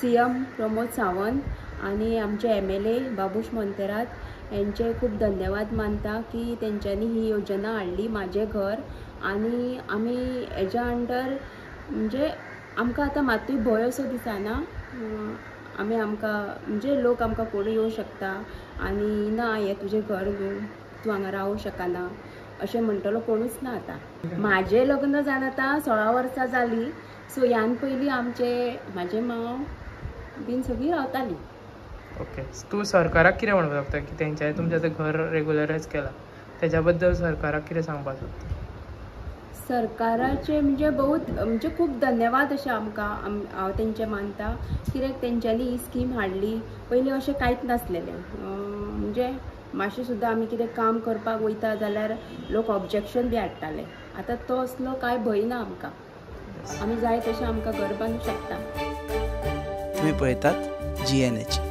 CM Pramod Sawant आणि आमचे MLA Babush मोंतेरात यांचे खूप धन्यवाद मानता की त्यांच्यानी ही योजना हाडली माझे घर आणि आम्ही हेच्या अंडर म्हणजे आमकां आतां मातूय भंय असो दिसना आमी आमकां म्हणजे लोक आमकां कोणी येवं शकता आणि ना हे तुजें घर तूं हांगा रावूं शकना अशें म्हणटलो कोणूच ना आतां। म्हाजें लग्न जावन आतां 16 वर्सां जालीं सो ह्यान पयलीं म्हाजे मांव बीन सगळीं रावतालीं। ओके, तूं सरकाराक कितें म्हणपाक सोदता की तेंच्यांनी तुमचें तें घर रेगुलरायज केलां तेज्या बद्दल सरकाराक कितें सांगपाक सोदता? सरकाराचे म्हणजे बहुत म्हणजे खूब धन्यवाद अशें आमकां हांव तेंचें मानता कित्याक तेंच्यांनी ही स्कीम हाडली। पयलीं अशें कांयच नासलेलें म्हणजे मातशें सुद्दां आमी कितें काम करपाक वयता जाल्यार लोक ऑब्जेक्शन बी हाडटाले। आतां तो असलो कांय भंय ना आमकां, आमी जाय तशें आमकां घर बांदूंक शकता। तुम्ही पळयतात GNH।